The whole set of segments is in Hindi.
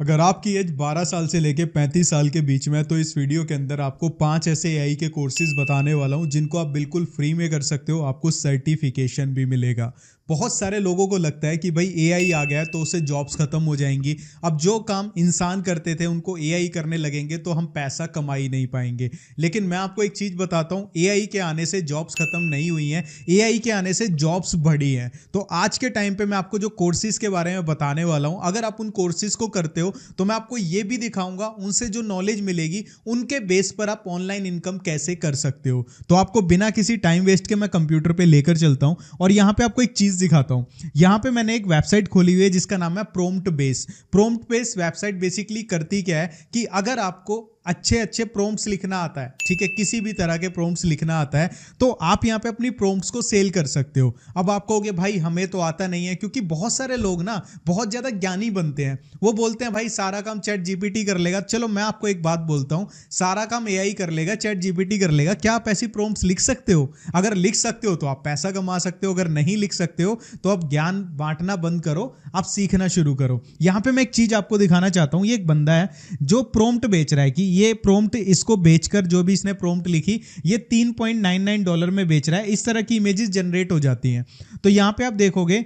अगर आपकी एज 12 साल से लेके 35 साल के बीच में है तो इस वीडियो के अंदर आपको 5 ऐसे एआई के कोर्सेज बताने वाला हूं जिनको आप बिल्कुल फ्री में कर सकते हो। आपको सर्टिफिकेशन भी मिलेगा। बहुत सारे लोगों को लगता है कि भाई एआई आ गया है तो उससे जॉब्स खत्म हो जाएंगी। अब जो काम इंसान करते थे उनको एआई करने लगेंगे तो हम पैसा कमा ही नहीं पाएंगे। लेकिन मैं आपको एक चीज बताता हूं, एआई के आने से जॉब्स खत्म नहीं हुई हैं, एआई के आने से जॉब्स बढ़ी हैं। तो आज के टाइम पे मैं आपको जो कोर्सेज के बारे में बताने वाला हूं, अगर आप उन कोर्सेज को करते हो तो मैं आपको यह भी दिखाऊंगा उनसे जो नॉलेज मिलेगी उनके बेस पर आप ऑनलाइन इनकम कैसे कर सकते हो। तो आपको बिना किसी टाइम वेस्ट के मैं कंप्यूटर पे लेकर चलता हूं और यहां पे आपको एक चीज दिखाता हूं। यहां पे मैंने एक वेबसाइट खोली हुई है जिसका नाम है prompt base. Prompt base website basically करती क्या है कि अगर आपको अच्छे अच्छे प्रॉम्प्ट्स लिखना आता है, ठीक है, किसी भी तरह के प्रॉम्प्ट्स लिखना आता है तो आप यहां पे अपनी प्रॉम्प्ट्स को सेल कर सकते हो। अब आप कहोगे भाई हमें तो आता नहीं है, क्योंकि बहुत सारे लोग ना बहुत ज्यादा ज्ञानी बनते हैं। वो बोलते हैं भाई सारा काम चैट जीपीटी कर लेगा। चलो मैं आपको एक बात बोलता हूं, सारा काम एआई कर लेगा, चैट जीपीटी कर लेगा, क्या आप ऐसी प्रॉम्प्ट्स लिख सकते हो? अगर लिख सकते हो तो आप पैसा कमा सकते हो, अगर नहीं लिख सकते हो तो आप ज्ञान बांटना बंद करो, आप सीखना शुरू करो। यहां पे मैं एक चीज आपको दिखाना चाहता हूं। ये एक बंदा है जो प्रॉम्प्ट बेच रहा है कि ये प्रॉम्प्ट इसको बेचकर, जो भी इसने प्रॉम्प्ट लिखी, ये $3.99 में बेच रहा है। इस तरह की इमेजेस जनरेट हो जाती हैं। तो यहां पे आप देखोगे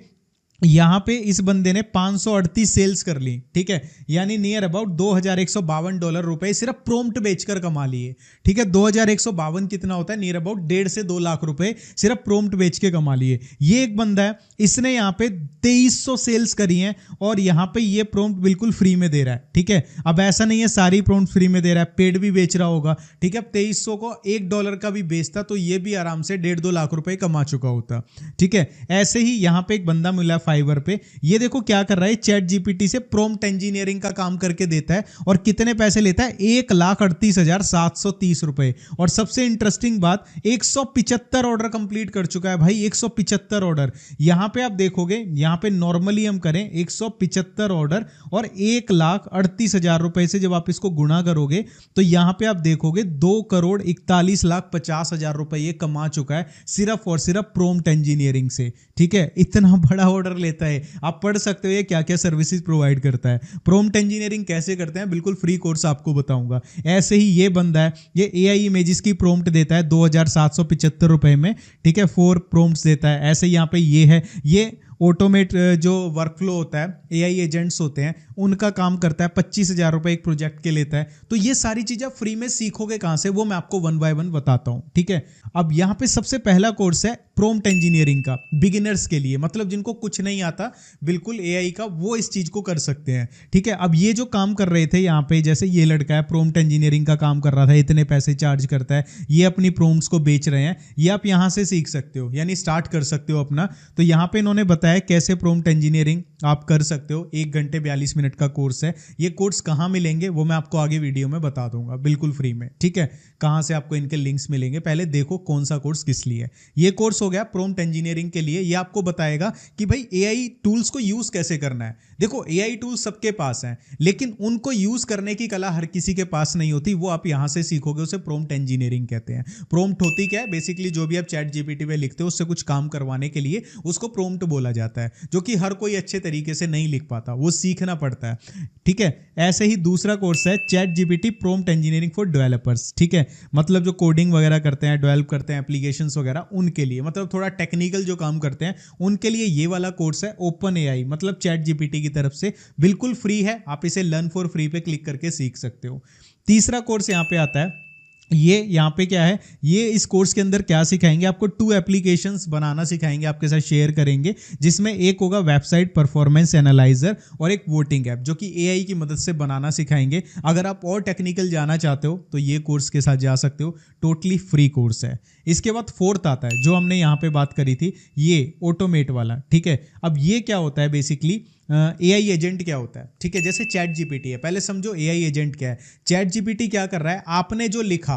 यहां पे इस बंदे ने 538 सेल्स कर ली, ठीक है, यानी नियर अबाउट $2152 रुपए सिर्फ प्रॉम्प्ट बेचकर कमा लिए। ठीक है, 2152 कितना होता है? नियर अबाउट 1.5 से 2 लाख रुपए सिर्फ प्रॉम्प्ट बेच के कमा लिए। ये एक बंदा है, इसने यहां पे 2300 सेल्स करी हैं और यहां पे ये प्रॉम्प्ट बिल्कुल फ्री में दे रहा है। ठीक है, अब ऐसा नहीं है सारी प्रॉम्प्ट फ्री में दे रहा है, पेड भी बेच रहा होगा। ठीक है, अब 2300 को $1 का भी बेचता तो ये भी आराम से 1.5-2 लाख रुपए कमा चुका होता। ठीक है, ऐसे ही यहां पे एक बंदा मिला फाइवर पे। ये देखो क्या कर रहा है, चैट जीपीटी से प्रॉम्प्ट इंजीनियरिंग का काम करके देता है और कितने पैसे लेता है? 1,38,730 रुपए। और सबसे इंटरेस्टिंग बात, 175 ऑर्डर कंप्लीट कर चुका है भाई, 175 ऑर्डर। यहां पे आप देखोगे, यहां पे नॉर्मली हम करें 175 ऑर्डर और 1,38,000 रुपए से जब आप इसको गुणा करोगे तो यहां पे आप देखोगे 2,41,50,000 रुपए ये कमा चुका है सिर्फ और सिर्फ प्रॉम्प्ट इंजीनियरिंग से। ठीक है, इतना बड़ा ऑर्डर लेता है। आप पढ़ सकते हो ये क्या क्या सर्विसेज प्रोवाइड करता है। प्रॉम्प्ट इंजीनियरिंग कैसे करते हैं, बिल्कुल फ्री कोर्स आपको बताऊंगा। ऐसे ही ये बंदा है, ये एआई इमेजेस की प्रॉम्प्ट देता है 2,775 रुपए में। ठीक है, 4 प्रॉम्प्ट्स देता है। ऐसे यहाँ पे ये है, ये ऑटोमेट जो वर्कफ्लो होता है, एआई एजेंट्स होते हैं, उनका काम करता है। 25,000 रुपए एक प्रोजेक्ट के लेता है। तो ये सारी चीजें फ्री में सीखोगे कहां से, वो मैं आपको 1 बाय 1 बताता हूं। ठीक है, अब यहां पे सबसे पहला कोर्स है प्रॉम्प्ट इंजीनियरिंग का, बिगिनर्स के लिए, मतलब जिनको कुछ नहीं आता बिल्कुल एआई का, वो इस चीज को कर सकते हैं। ठीक है, अब ये जो काम कर रहे थे यहाँ पे, जैसे ये लड़का है प्रॉम्प्ट इंजीनियरिंग का काम कर रहा था, इतने पैसे चार्ज करता है, ये अपनी प्रॉम्प्ट्स को बेच रहे हैं। ये आप यहां से सीख सकते हो, यानी स्टार्ट कर सकते हो अपना। तो यहां पे इन्होंने बताया कैसे प्रॉम्प्ट इंजीनियरिंग आप कर सकते हो। 1 घंटे 42 मिनट का कोर्स है। ये कोर्स कहां मिलेंगे वो मैं आपको आगे वीडियो में बता दूंगा, बिल्कुल फ्री में। ठीक है, कहां से आपको इनके लिंक्स मिलेंगे, पहले देखो कौन सा कोर्स किस लिए है। ये कोर्स हो गया प्रॉम्प्ट इंजीनियरिंग के लिए। ये आपको बताएगा कि भाई एआई टूल्स को यूज कैसे करना है। देखो, एआई टूल्स सबके पास हैं, लेकिन उनको यूज करने की कला हर किसी के पास नहीं होती। वो आप यहां से सीखोगे, उसे प्रॉम्प्ट इंजीनियरिंग कहते हैं। प्रॉम्प्ट होती क्या है? बेसिकली जो भी आप चैट जीपीटी पे लिखते हो उससे कुछ काम करवाने के लिए उसको प्रॉम्प्ट बोला जाता है, जो कि हर कोई अच्छे तरीके से नहीं लिख पाता, वो सीखना पड़ता है। ठीक है, ऐसे ही दूसरा कोर्स है chat GPT prompt engineering for developers. ठीक है, मतलब जो कोडिंग वगैरह करते हैं, डेवलप करते हैं एप्लीकेशंस वगैरह, उनके लिए, मतलब थोड़ा टेक्निकल जो काम करते हैं उनके लिए ये वाला कोर्स है। ओपन एआई, मतलब चैट जीपीटी की तरफ से, बिल्कुल फ्री है। आप इसे लर्न फॉर फ्री पे क्लिक करके सीख सकते हो। तीसरा कोर्स यहाँ पे आता है, ये यहाँ पे क्या है, ये इस कोर्स के अंदर क्या सिखाएंगे आपको, 2 एप्लीकेशंस बनाना सिखाएंगे, आपके साथ शेयर करेंगे, जिसमें एक होगा वेबसाइट परफॉर्मेंस एनालाइजर और एक वोटिंग ऐप, जो कि एआई की मदद से बनाना सिखाएंगे। अगर आप और टेक्निकल जाना चाहते हो तो ये कोर्स के साथ जा सकते हो, टोटली फ्री कोर्स है। इसके बाद 4th आता है जो हमने यहाँ पे बात करी थी, ये ऑटोमेट वाला। ठीक है, अब ये क्या होता है, बेसिकली एआई एजेंट क्या होता है। ठीक है, जैसे चैट जीपीटी है, पहले समझो एआई एजेंट क्या है। चैट जीपीटी क्या कर रहा है, आपने जो लिखा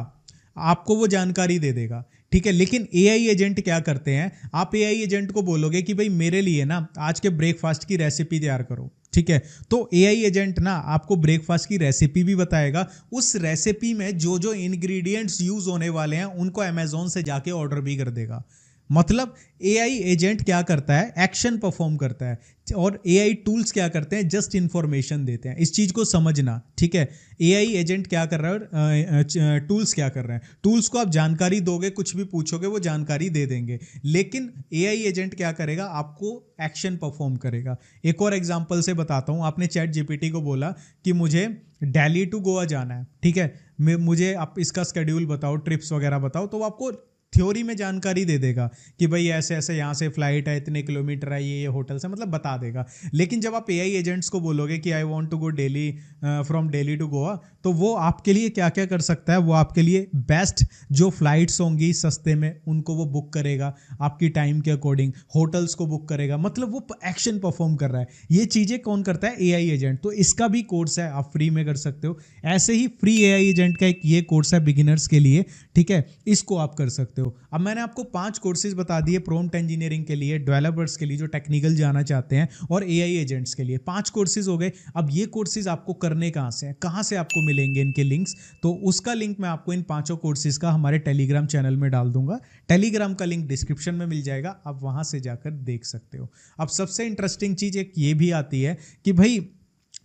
आपको वो जानकारी दे देगा। ठीक है, लेकिन एआई एजेंट क्या करते हैं, आप एआई एजेंट को बोलोगे कि भाई मेरे लिए ना आज के ब्रेकफास्ट की रेसिपी तैयार करो। ठीक है, तो एआई एजेंट ना आपको ब्रेकफास्ट की रेसिपी भी बताएगा। उस रेसिपी में जो जो इंग्रेडिएंट्स यूज होने वाले हैं उनको अमेजोन से जाके ऑर्डर भी कर देगा। मतलब एआई एजेंट क्या करता है, एक्शन परफॉर्म करता है, और एआई टूल्स क्या करते हैं, जस्ट इंफॉर्मेशन देते हैं। इस चीज को समझना, ठीक है। एआई एजेंट क्या कर रहा है, टूल्स क्या कर रहे हैं, टूल्स को आप जानकारी दोगे, कुछ भी पूछोगे वो जानकारी दे देंगे, लेकिन एआई एजेंट क्या करेगा, आपको एक्शन परफॉर्म करेगा। एक और एग्जांपल से बताता हूं, आपने चैट जीपीटी को बोला कि मुझे दिल्ली टू गोवा जाना है, ठीक है, मुझे आप इसका स्केड्यूल बताओ, ट्रिप्स वगैरह बताओ, तो वो आपको थ्योरी में जानकारी दे देगा कि भाई ऐसे ऐसे यहाँ से फ्लाइट है, इतने किलोमीटर है, ये होटल से, मतलब बता देगा। लेकिन जब आप एआई एजेंट्स को बोलोगे कि I want to go Delhi, from Delhi to Goa, तो वो आपके लिए क्या क्या कर सकता है, वो आपके लिए बेस्ट जो फ्लाइट्स होंगी सस्ते में उनको वो बुक करेगा, आपकी टाइम के अकॉर्डिंग होटल्स को बुक करेगा, मतलब वो एक्शन परफॉर्म कर रहा है। ये चीज़ें कौन करता है, एआई एजेंट। तो इसका भी कोर्स है, आप फ्री में कर सकते हो। ऐसे ही फ्री एआई एजेंट का एक ये कोर्स है बिगिनर्स के लिए, ठीक है, इसको आप कर सकते हो। अब मैंने आपको 5 कोर्सेज बता दिए प्रॉम्प्ट इंजीनियरिंग के लिए, डेवलपर्स के लिए जो टेक्निकल जाना चाहते हैं, और एआई एजेंट्स के लिए 5 कोर्सेज हो गए। अब ये कोर्सेज आपको करने कहाँ से हैं, कहाँ से आपको मिलेंगे इनके लिंक्स, तो उसका लिंक मैं आपको इन 5 कोर्सेज का हमारे टेलीग्राम चैनल में डाल दूंगा। टेलीग्राम का लिंक डिस्क्रिप्शन में मिल जाएगा, आप वहां से जाकर देख सकते हो। अब सबसे इंटरेस्टिंग चीज एक ये भी आती है कि भाई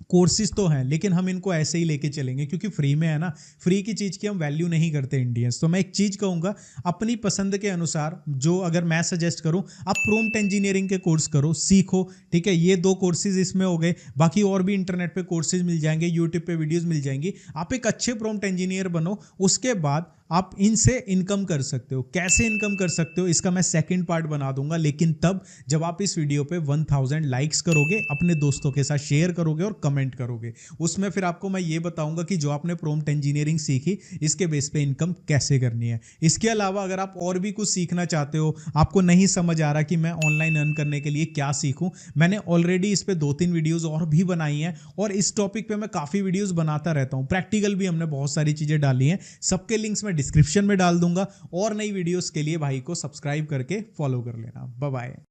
कोर्सेज तो हैं, लेकिन हम इनको ऐसे ही लेके चलेंगे क्योंकि फ्री में है ना, फ्री की चीज़ की हम वैल्यू नहीं करते इंडियंस। तो मैं एक चीज़ कहूँगा, अपनी पसंद के अनुसार जो अगर मैं सजेस्ट करूँ, आप प्रॉम्प्ट इंजीनियरिंग के कोर्स करो, सीखो, ठीक है। ये 2 कोर्सेज इसमें हो गए, बाकी और भी इंटरनेट पे कोर्सेज मिल जाएंगे, यूट्यूब पे वीडियोज़ मिल जाएंगी। आप एक अच्छे प्रॉम्प्ट इंजीनियर बनो, उसके बाद आप इनसे इनकम कर सकते हो। कैसे इनकम कर सकते हो इसका मैं सेकंड पार्ट बना दूंगा, लेकिन तब जब आप इस वीडियो पे 1000 लाइक्स करोगे, अपने दोस्तों के साथ शेयर करोगे और कमेंट करोगे। उसमें फिर आपको मैं ये बताऊंगा कि जो आपने प्रॉम्प्ट इंजीनियरिंग सीखी, इसके बेस पे इनकम कैसे करनी है। इसके अलावा अगर आप और भी कुछ सीखना चाहते हो, आपको नहीं समझ आ रहा कि मैं ऑनलाइन अर्न करने के लिए क्या सीखूं, मैंने ऑलरेडी इस पे 2-3 वीडियोज और भी बनाई हैं, और इस टॉपिक पे मैं काफ़ी वीडियोज बनाता रहता हूँ। प्रैक्टिकल भी हमने बहुत सारी चीज़ें डाली हैं, सबके लिंक्स मैं डिस्क्रिप्शन में डाल दूंगा। और नई वीडियोस के लिए भाई को सब्सक्राइब करके फॉलो कर लेना। Bye bye.